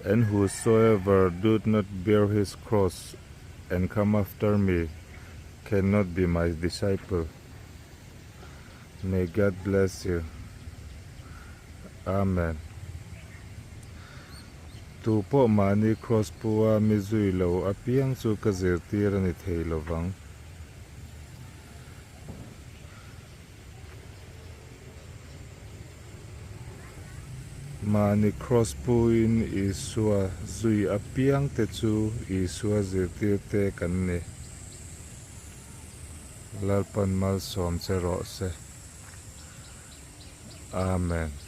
And whosoever doth not bear his cross and come after me cannot be my disciple. May God bless you. Amen. Tu po mani cross puwa mi zui lo apiang chu ka zirtira ni thei lovang. Mani cross puin isua zui apiang te chu isua zirtir te kan ni. Lalpan malsawm se rawh se. Amen.